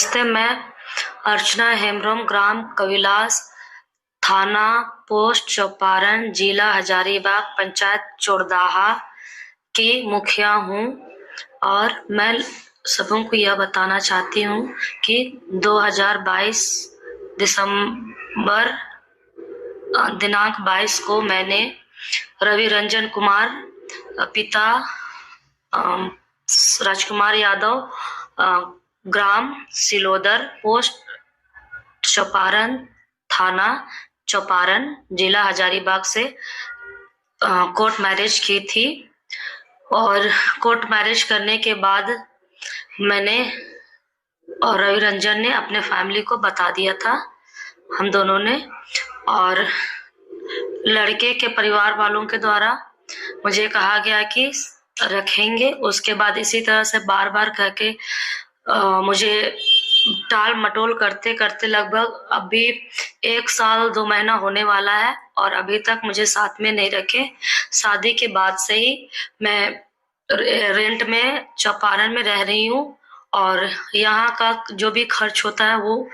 नमस्ते, मैं अर्चना हेम्ब्रम, ग्राम कविलास, थाना पोस्ट चौपारण, जिला हजारीबाग, पंचायत चोरदाहा की मुखिया हूँ और मैं सबों को यह बताना चाहती हूँ कि 2022 दिसंबर दिनांक 22 को मैंने रवि रंजन कुमार पिता राजकुमार यादव, ग्राम सिलोदर, पोस्ट चौपारण, थाना चौपारण, जिला हजारीबाग से कोर्ट मैरिज की थी। और कोर्ट मैरिज करने के बाद मैंने और रवि रंजन ने अपने फैमिली को बता दिया था, हम दोनों ने। और लड़के के परिवार वालों के द्वारा मुझे कहा गया कि रखेंगे। उसके बाद इसी तरह से बार बार कह के मुझे टाल मटोल करते करते लगभग अभी 1 साल 2 महीना होने वाला है और अभी तक मुझे साथ में नहीं रखे। शादी के बाद से ही मैं रेंट में चौपारण में रह रही हूँ और यहाँ का जो भी खर्च होता है वो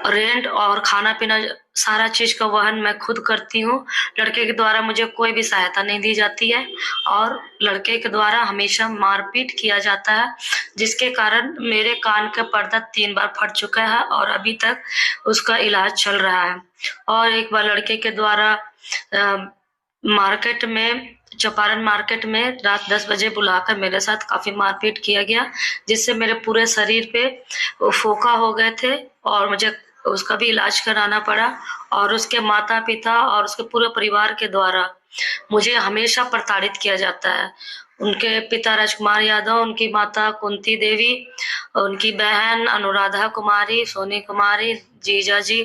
रेंट और खाना पीना सारा चीज का वहन मैं खुद करती हूँ। लड़के के द्वारा मुझे कोई भी सहायता नहीं दी जाती है और लड़के के द्वारा हमेशा मारपीट किया जाता है, जिसके कारण मेरे कान का पर्दा 3 बार फट चुका है और अभी तक उसका इलाज चल रहा है। और एक बार लड़के के द्वारा मार्केट में, चौपारण मार्केट में रात 10 बजे बुलाकर मेरे साथ काफी मारपीट किया गया, जिससे मेरे पूरे शरीर पे फोका हो गए थे और मुझे उसका भी इलाज कराना पड़ा। और उसके माता पिता और उसके पूरे परिवार के द्वारा मुझे हमेशा प्रताड़ित किया जाता है। उनके पिता राजकुमार यादव, उनकी माता कुंती देवी, उनकी बहन अनुराधा कुमारी, सोनी कुमारी, जीजा जी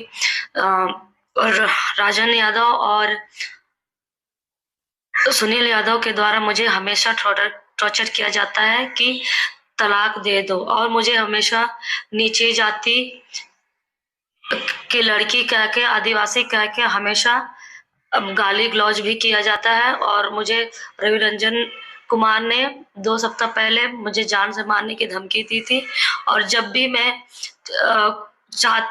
और राजन यादव और सुनील यादव के द्वारा मुझे हमेशा टॉर्चर किया जाता है कि तलाक दे दो। और मुझे हमेशा नीचे जाति की लड़की कह के, आदिवासी कह के हमेशा गाली गलौज भी किया जाता है। और मुझे रवि रंजन कुमार ने 2 सप्ताह पहले मुझे जान से मारने की धमकी दी थी। और जब भी मैं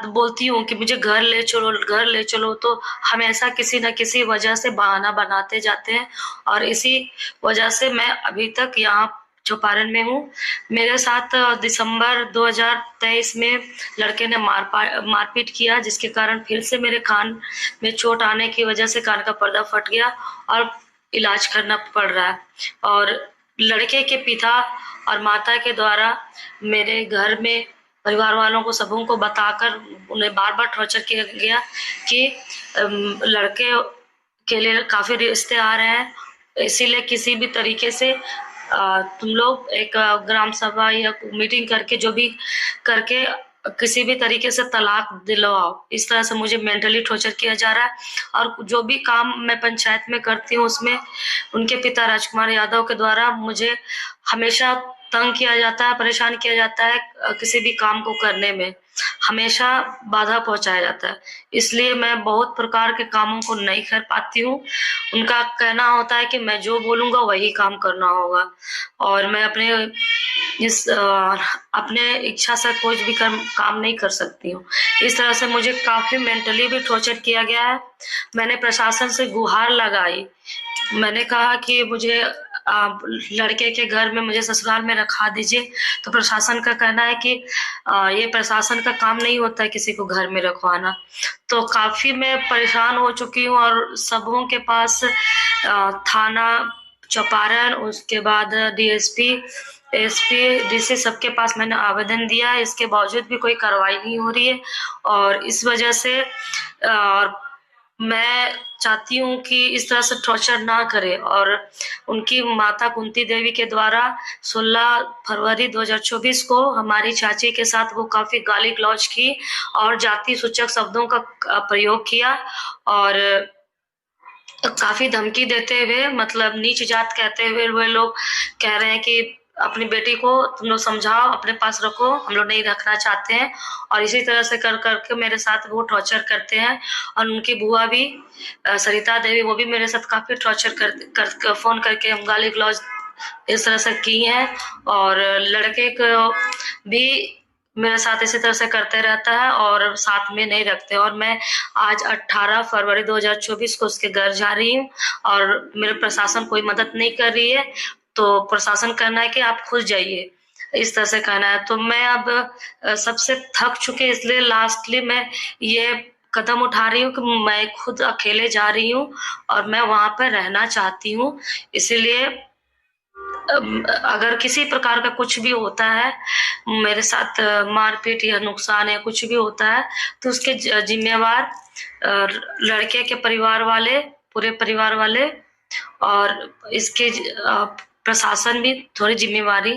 बोलती हूँ कि मुझे घर ले चलो, घर ले चलो, तो हमेशा किसी न किसी वजह से बहाना बनाते जाते हैं और इसी वजह से मैं अभी तक यहाँ चौपारण में हूँ। मेरे साथ दिसंबर 2023 में लड़के ने मारपीट किया, जिसके कारण फिर से मेरे कान में चोट आने की वजह से कान का पर्दा फट गया और इलाज करना पड़ रहा है। और लड़के के पिता और माता के द्वारा मेरे घर में परिवार वालों को, सबों को बताकर उन्हें बार बार टॉर्चर किया गया कि लड़के के लिए काफी रिश्ते आ रहे हैं, इसीलिए किसी भी तरीके से तुम लोग एक ग्राम सभा या मीटिंग करके, जो भी करके किसी भी तरीके से तलाक दिलवाओ। इस तरह से मुझे मेंटली टॉर्चर किया जा रहा है। और जो भी काम मैं पंचायत में करती हूँ उसमें उनके पिता राजकुमार यादव के द्वारा मुझे हमेशा तंग किया जाता है, परेशान किया जाता है, किसी भी काम को करने में हमेशा बाधा पहुंचाया जाता है। इसलिए मैं बहुत प्रकार के कामों को नहीं कर पाती हूँ। उनका कहना होता है कि मैं जो बोलूंगा वही काम करना होगा और मैं अपने इच्छा से कोई भी काम नहीं कर सकती हूँ। इस तरह से मुझे काफी मेंटली भी टॉर्चर किया गया है। मैंने प्रशासन से गुहार लगाई, मैंने कहा कि मुझे लड़के के घर में मुझे ससुराल में रखा दीजिए, तो प्रशासन का कहना है कि ये प्रशासन का काम नहीं होता है किसी को घर में रखवाना। तो काफी मैं परेशान हो चुकी हूँ और सबों के पास थाना चौपारण, उसके बाद डीएसपी, एसपी, डीसी, सबके पास मैंने आवेदन दिया है। इसके बावजूद भी कोई कार्रवाई नहीं हो रही है और इस वजह से मैं चाहती हूँ कि इस तरह से टॉर्चर ना करे। और उनकी माता कुंती देवी के द्वारा 16 फरवरी 2024 को हमारी चाची के साथ वो काफी गाली गलौज की और जाति सूचक शब्दों का प्रयोग किया और काफी धमकी देते हुए, मतलब नीच जात कहते हुए वे लोग कह रहे हैं कि अपनी बेटी को तुम लोग समझाओ, अपने पास रखो, हम लोग नहीं रखना चाहते हैं। और इसी तरह से कर करके मेरे साथ वो टॉर्चर करते हैं। और उनकी बुआ भी सरिता देवी, वो भी मेरे साथ काफी टॉर्चर कर फोन करके हम गाली गलौज इस तरह से की हैं। और लड़के को भी मेरे साथ इसी तरह से करते रहता है और साथ में नहीं रखते। और मैं आज 18 फरवरी 2024 को उसके घर जा रही हूँ और मेरे प्रशासन कोई मदद नहीं कर रही है, तो प्रशासन कहना है कि आप खुद जाइए, इस तरह से कहना है। तो मैं अब सबसे थक चुकी, इसलिए लास्टली मैं ये कदम उठा रही हूँ कि मैं खुद अकेले जा रही हूँ और मैं वहाँ पर रहना चाहती हूँ। इसीलिए अगर किसी प्रकार का कुछ भी होता है मेरे साथ, मारपीट या नुकसान या कुछ भी होता है, तो उसके जिम्मेवार लड़के के परिवार वाले, पूरे परिवार वाले, और इसके प्रशासन भी थोड़ी जिम्मेवारी